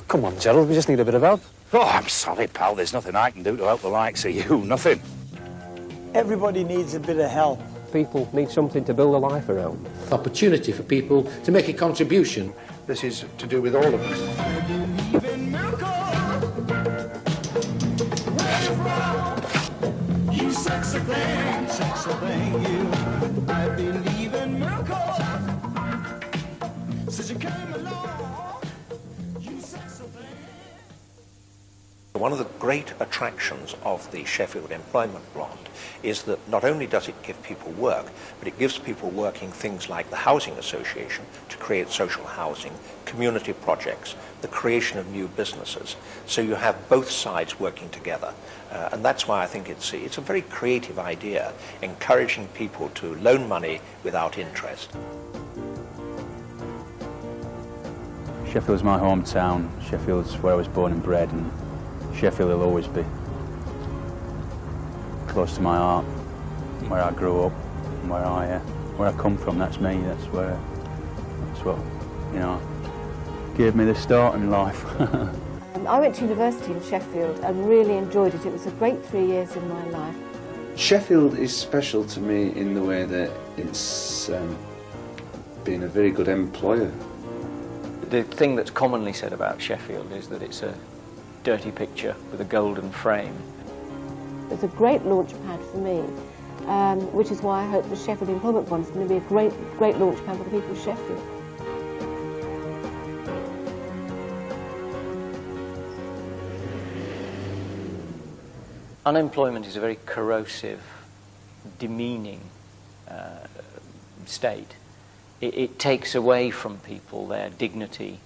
Come on, Gerald, we just need a bit of help. Oh, I'm sorry, pal. There's nothing I can do to help the likes of you. Nothing. Everybody needs a bit of help. People need something to build a life around. Opportunity for people to make a contribution. This is to do with all of us. You sexy thing, you. I believe in miracles. Since you came along, you sexy thing. One of the great attractions of the Sheffield Employment Grant is that not only does it give people work, but it gives people work in things like the Housing Association to create social housing, community projects, the creation of new businesses. So you have both sides working together. And that's why I think it's a very creative idea, encouraging people to loan money without interest. Sheffield's my hometown. Sheffield's where I was born and bred, and Sheffield will always be close to my heart, where I grew up, and where I come from. That's me. That's what, you know, gave me the start in life. I went to university in Sheffield and really enjoyed it. It was a great 3 years in my life. Sheffield is special to me in the way that it's been a very good employer. The thing that's commonly said about Sheffield is that it's a dirty picture with a golden frame. It's a great launch pad for me, which is why I hope the Sheffield Employment Fund is going to be a great launch pad for the people of Sheffield. Unemployment is a very corrosive, demeaning state. It takes away from people their dignity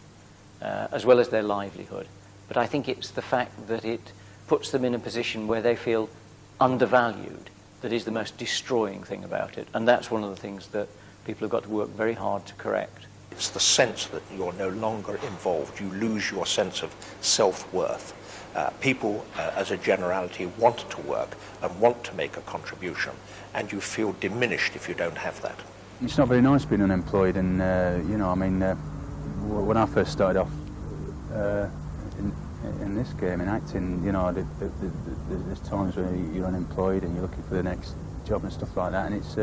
as well as their livelihood. But I think it's the fact that it puts them in a position where they feel undervalued that is the most destroying thing about it. And that's one of the things that people have got to work very hard to correct. It's the sense that you're no longer involved. You lose your sense of self-worth. People, as a generality, want to work and want to make a contribution, and you feel diminished if you don't have that. It's not very nice being unemployed, and you know, I mean, when I first started off in this game, in acting, you know, there's times when you're unemployed and you're looking for the next job and stuff like that, and it's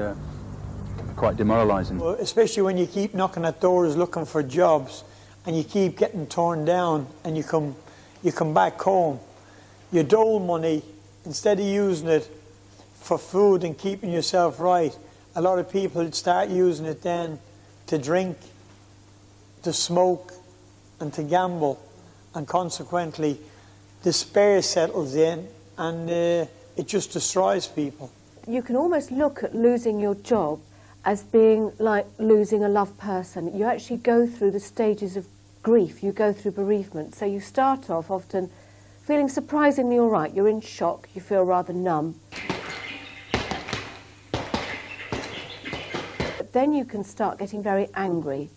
quite demoralising. Well, especially when you keep knocking at doors looking for jobs, and you keep getting torn down, and you come back home, your dole money, instead of using it for food and keeping yourself right, a lot of people start using it then to drink, to smoke, and to gamble, and consequently despair settles in, and it just destroys people. You can almost look at losing your job as being like losing a loved person. You actually go through the stages of grief, you go through bereavement. So you start off often feeling surprisingly all right. You're in shock, you feel rather numb. But then you can start getting very angry,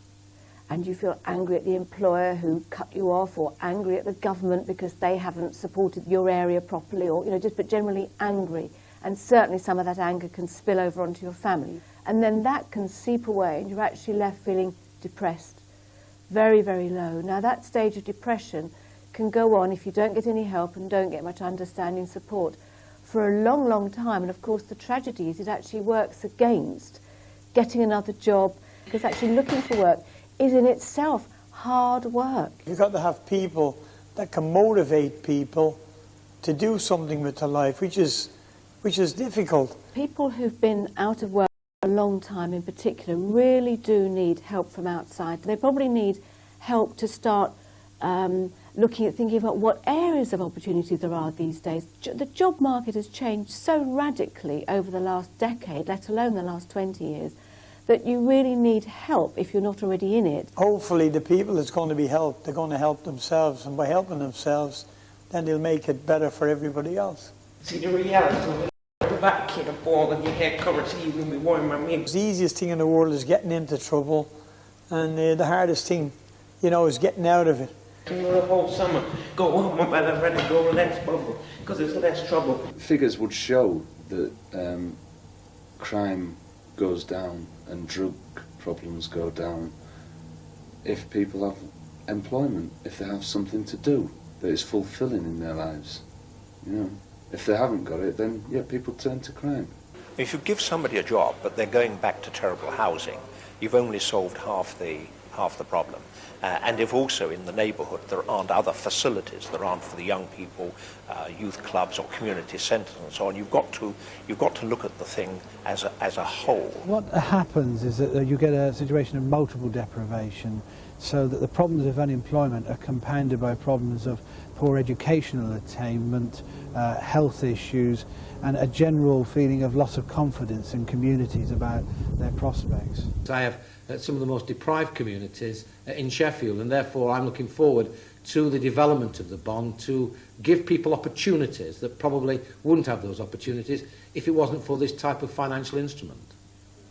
and you feel angry at the employer who cut you off, or angry at the government because they haven't supported your area properly, or, you know, just but generally angry. And certainly some of that anger can spill over onto your family. And then that can seep away, and you're actually left feeling depressed. Very, very low. Now that stage of depression can go on if you don't get any help and don't get much understanding support for a long, long time. And of course the tragedy is it actually works against getting another job, because actually looking for work is in itself hard work. You've got to have people that can motivate people to do something with their life, which is difficult. People who've been out of work a long time in particular really do need help from outside. They probably need help to start thinking about what areas of opportunity there are these days. The job market has changed so radically over the last decade, let alone the last 20 years, that you really need help if you're not already in it. Hopefully the people that's going to be helped, they're going to help themselves, and by helping themselves, then they'll make it better for everybody else. See, the reality that kid a ball and your hair covered so you will be warm. I mean, the easiest thing in the world is getting into trouble, and the hardest thing, you know, is getting out of it. The whole summer, go home, but I'd rather go less bubble because there's less trouble. Figures would show that crime goes down and drug problems go down if people have employment if they have something to do that is fulfilling in their lives. You know, if they haven't got it, then yeah, people turn to crime. If you give somebody a job, but they're going back to terrible housing, you've only solved half the problem. And if also in the neighbourhood there aren't other facilities, there aren't for the young people, youth clubs or community centres and so on, you've got to look at the thing as a whole. What happens is that you get a situation of multiple deprivation, so that the problems of unemployment are compounded by problems of poor educational attainment, health issues, and a general feeling of loss of confidence in communities about their prospects. I have some of the most deprived communities in Sheffield, and therefore I'm looking forward to the development of the bond to give people opportunities that probably wouldn't have those opportunities if it wasn't for this type of financial instrument.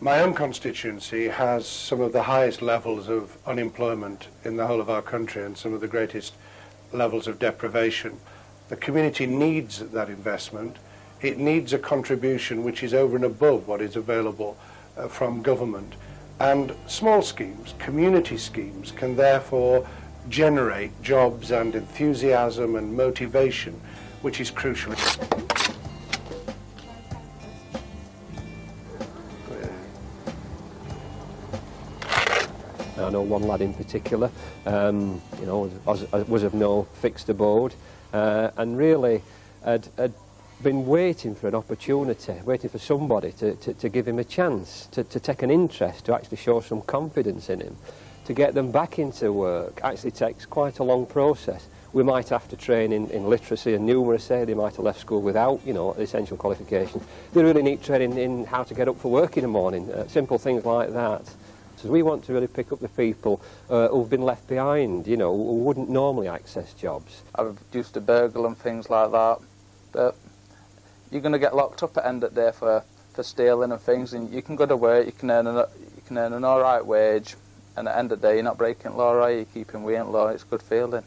My own constituency has some of the highest levels of unemployment in the whole of our country and some of the greatest levels of deprivation. The community needs that investment. It needs a contribution which is over and above what is available from government. And small schemes, community schemes, can therefore generate jobs and enthusiasm and motivation, which is crucial. I know one lad in particular, you know, was of no fixed abode, and really had been waiting for an opportunity, waiting for somebody to give him a chance, to take an interest, to actually show some confidence in him, to get them back into work. Actually takes quite a long process. We might have to train in literacy and numeracy. They might have left school without, you know, essential qualifications. They really need training in how to get up for work in the morning, simple things like that. So we want to really pick up the people who've been left behind, you know, who wouldn't normally access jobs. I've used to burgle and things like that, but you're going to get locked up at end of the day for stealing and things, and you can go to work, you can earn an all right wage, and at the end of the day you're not breaking law, right? You're keeping weighing law. It's a good feeling.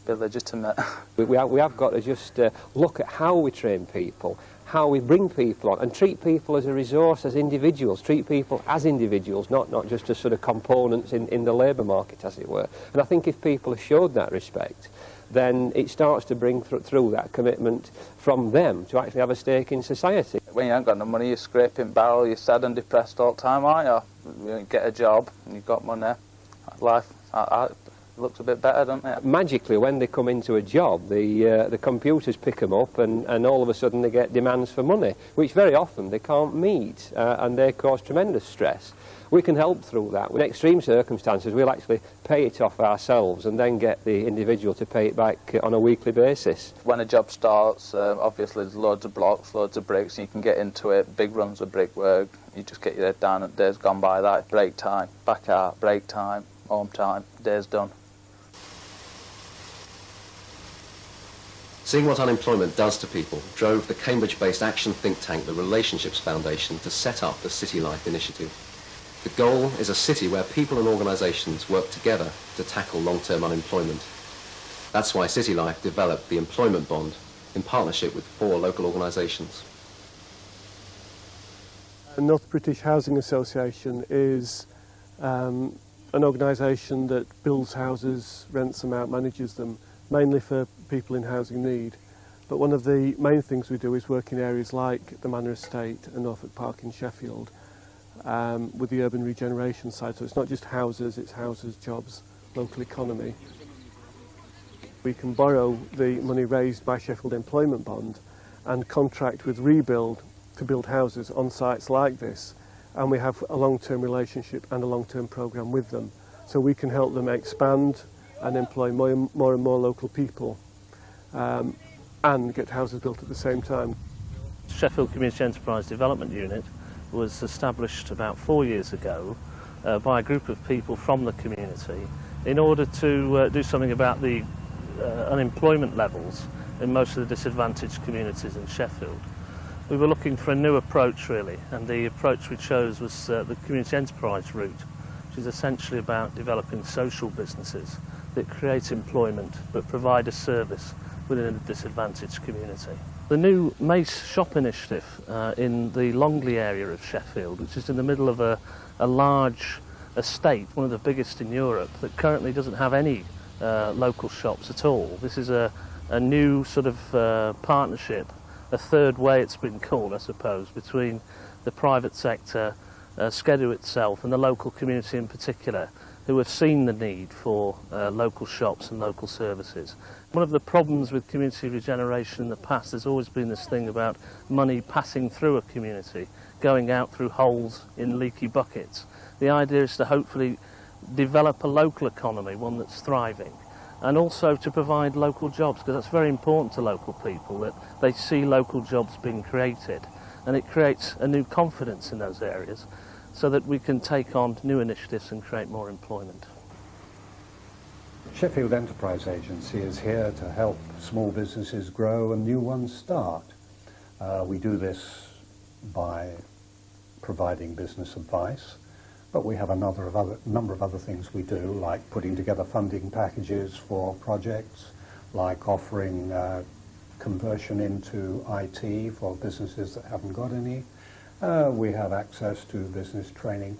Be legitimate. We have got to just look at how we train people, how we bring people on, and treat people as a resource, as individuals, treat people as individuals, not just as sort of components in the labour market, as it were. And I think if people are showed that respect, then it starts to bring through that commitment from them to actually have a stake in society. When you ain't got no money, you're scraping barrel, you're sad and depressed all the time, aren't you? You get a job and you've got money. Life looks a bit better, doesn't it? Magically, when they come into a job, the computers pick them up, and all of a sudden they get demands for money, which very often they can't meet, and they cause tremendous stress. We can help through that. In extreme circumstances, we'll actually pay it off ourselves and then get the individual to pay it back on a weekly basis. When a job starts, obviously there's loads of blocks, loads of bricks, and you can get into it. Big runs of brickwork, you just get your head down, and days gone by that. Break time, back out, break time, home time, day's done. Seeing what unemployment does to people drove the Cambridge-based action think tank, the Relationships Foundation, to set up the City Life Initiative. The goal is a city where people and organisations work together to tackle long-term unemployment. That's why City Life developed the Employment Bond in partnership with 4 local organisations. The North British Housing Association is an organisation that builds houses, rents them out, manages them, mainly for people in housing need. But one of the main things we do is work in areas like the Manor Estate and Norfolk Park in Sheffield, with the urban regeneration side. So it's not just houses, it's houses, jobs, local economy. We can borrow the money raised by Sheffield Employment Bond and contract with Rebuild to build houses on sites like this, and we have a long-term relationship and a long-term programme with them. So we can help them expand and employ more and more local people, and get houses built at the same time. Sheffield Community Enterprise Development Unit was established about 4 years ago by a group of people from the community in order to do something about the unemployment levels in most of the disadvantaged communities in Sheffield. We were looking for a new approach really, and the approach we chose was the community enterprise route, which is essentially about developing social businesses that create employment but provide a service within a disadvantaged community. The new Mace Shop initiative in the Longley area of Sheffield, which is in the middle of a large estate, one of the biggest in Europe, that currently doesn't have any local shops at all. This is a new sort of partnership, a third way it's been called, I suppose, between the private sector, Skeddu itself and the local community in particular, who have seen the need for local shops and local services. One of the problems with community regeneration in the past has always been this thing about money passing through a community, going out through holes in leaky buckets. The idea is to hopefully develop a local economy, one that's thriving, and also to provide local jobs, because that's very important to local people, that they see local jobs being created, and it creates a new confidence in those areas so that we can take on new initiatives and create more employment. Sheffield Enterprise Agency is here to help small businesses grow and new ones start. We do this by providing business advice, but we have a number of other things we do, like putting together funding packages for projects, like offering conversion into IT for businesses that haven't got any. We have access to business training.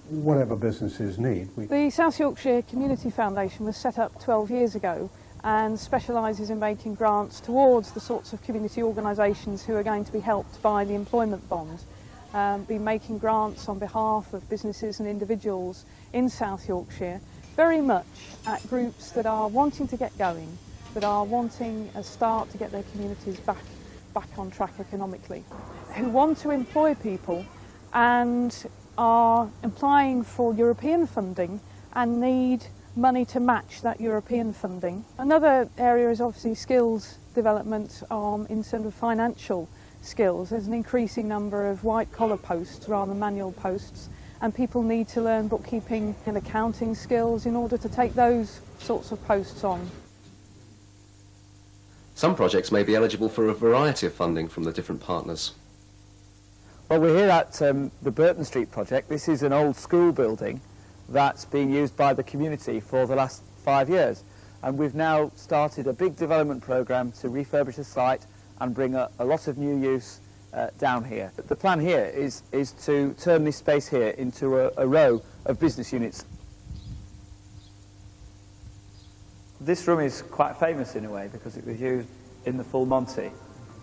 Whatever businesses need. The South Yorkshire Community Foundation was set up 12 years ago and specialises in making grants towards the sorts of community organisations who are going to be helped by the employment bond. Been making grants on behalf of businesses and individuals in South Yorkshire, very much at groups that are wanting to get going, that are wanting a start to get their communities back on track economically, who want to employ people and are applying for European funding and need money to match that European funding. Another area is obviously skills development in terms of financial skills. There's an increasing number of white-collar posts rather than manual posts, and people need to learn bookkeeping and accounting skills in order to take those sorts of posts on. Some projects may be eligible for a variety of funding from the different partners. Well, we're here at the Burton Street project. This is an old school building that's being used by the community for the last 5 years. And we've now started a big development programme to refurbish the site and bring a lot of new use down here. The plan here is to turn this space here into a row of business units. This room is quite famous in a way because it was used in the Full Monty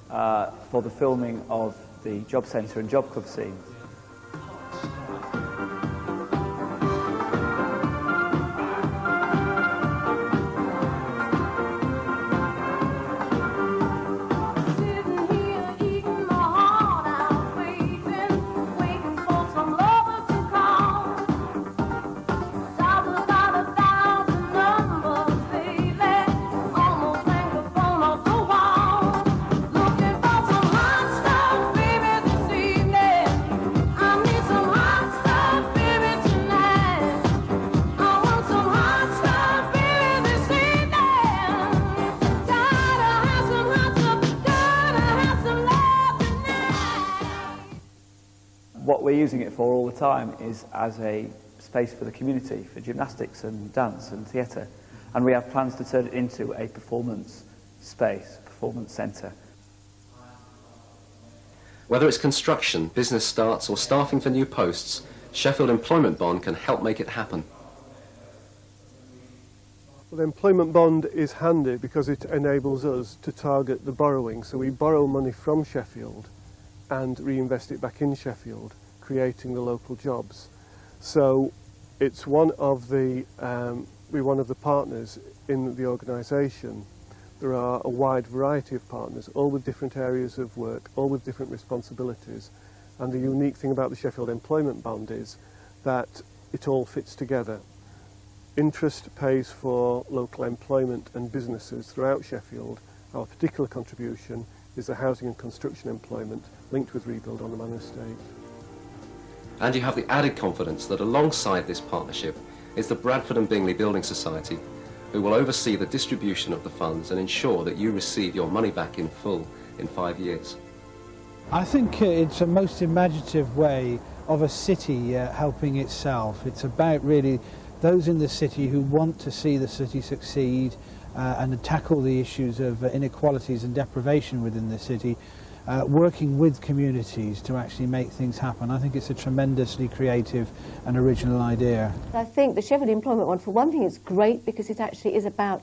for the filming of the Job Centre and Job Club scenes. What we're using it for all the time is as a space for the community, for gymnastics and dance and theatre. And we have plans to turn it into a performance space, performance centre. Whether it's construction, business starts or staffing for new posts, Sheffield Employment Bond can help make it happen. Well, the employment bond is handy because it enables us to target the borrowing. So we borrow money from Sheffield and reinvest it back in Sheffield, creating the local jobs. So it's one of the we're one of the partners in the organisation. There are a wide variety of partners, all with different areas of work, all with different responsibilities. And the unique thing about the Sheffield Employment Bond is that it all fits together. Interest pays for local employment and businesses throughout Sheffield. Our particular contribution is the housing and construction employment linked with rebuild on the manor estate. And you have the added confidence that alongside this partnership is the Bradford and Bingley Building Society, who will oversee the distribution of the funds and ensure that you receive your money back in full in 5 years. I think it's a most imaginative way of a city helping itself. It's about really those in the city who want to see the city succeed and tackle the issues of inequalities and deprivation within the city, working with communities to actually make things happen. I think it's a tremendously creative and original idea. I think the Sheffield Employment One, for one thing, it's great because it actually is about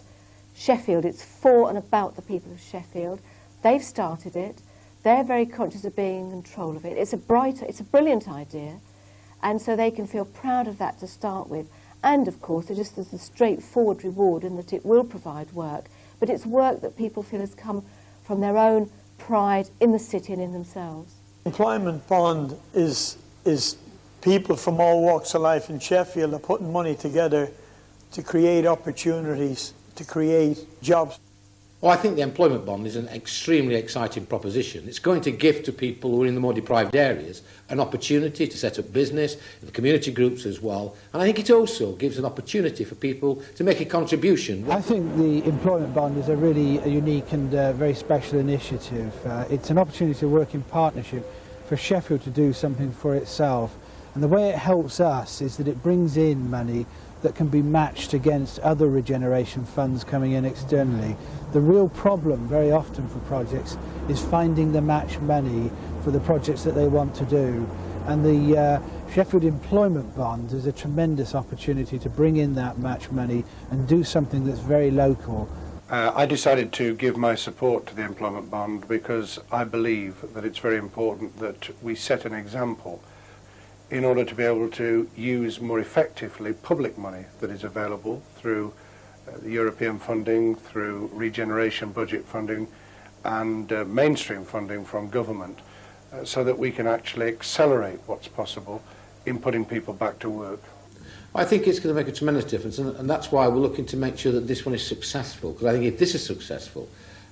Sheffield. It's for and about the people of Sheffield. They've started it. They're very conscious of being in control of it. It's a brilliant idea, and so they can feel proud of that to start with. And of course, there's a straightforward reward in that it will provide work, but it's work that people feel has come from their own pride in the city and in themselves. Employment bond is people from all walks of life in Sheffield are putting money together to create opportunities, to create jobs. Well, I think the employment bond is an extremely exciting proposition. It's going to give to people who are in the more deprived areas an opportunity to set up business, the community groups as well, and I think it also gives an opportunity for people to make a contribution. I think the employment bond is a really unique and very special initiative. It's an opportunity to work in partnership for Sheffield to do something for itself, and the way it helps us is that it brings in money that can be matched against other regeneration funds coming in externally. The real problem very often for projects is finding the match money for the projects that they want to do, and the Sheffield Employment Bond is a tremendous opportunity to bring in that match money and do something that's very local. I decided to give my support to the employment bond because I believe that it's very important that we set an example in order to be able to use more effectively public money that is available through the European funding, through regeneration budget funding and mainstream funding from government, so that we can actually accelerate what's possible in putting people back to work. I think it's going to make a tremendous difference, and that's why we're looking to make sure that this one is successful, because I think if this is successful,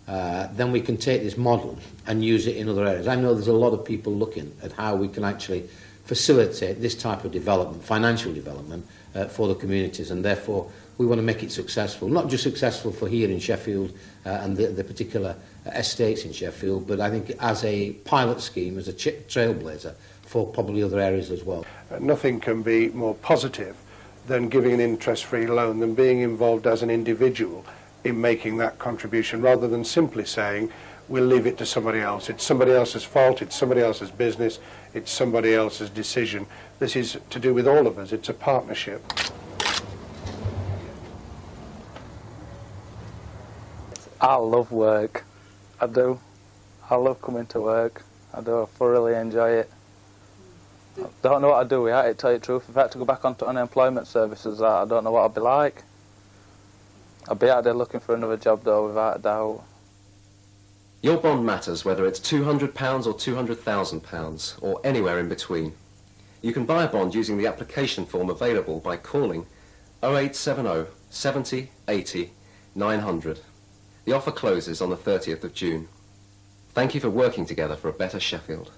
then we can take this model and use it in other areas. I know there's a lot of people looking at how we can actually facilitate this type of development, financial development, for the communities, and therefore we want to make it successful. Not just successful for here in Sheffield and the particular estates in Sheffield, but I think as a pilot scheme, as a trailblazer for probably other areas as well. Nothing can be more positive than giving an interest-free loan, than being involved as an individual in making that contribution, rather than simply saying, we'll leave it to somebody else. It's somebody else's fault, it's somebody else's business, it's somebody else's decision. This is to do with all of us. It's a partnership. I love work. I do. I love coming to work. I do. I thoroughly enjoy it. I don't know what I'd do without it, to tell you the truth. If I had to go back onto unemployment services, I don't know what I'd be like. I'd be out there looking for another job, though, without a doubt. Your bond matters whether it's £200 or £200,000 or anywhere in between. You can buy a bond using the application form available by calling 0870 70 80 900. The offer closes on the 30th of June. Thank you for working together for a better Sheffield.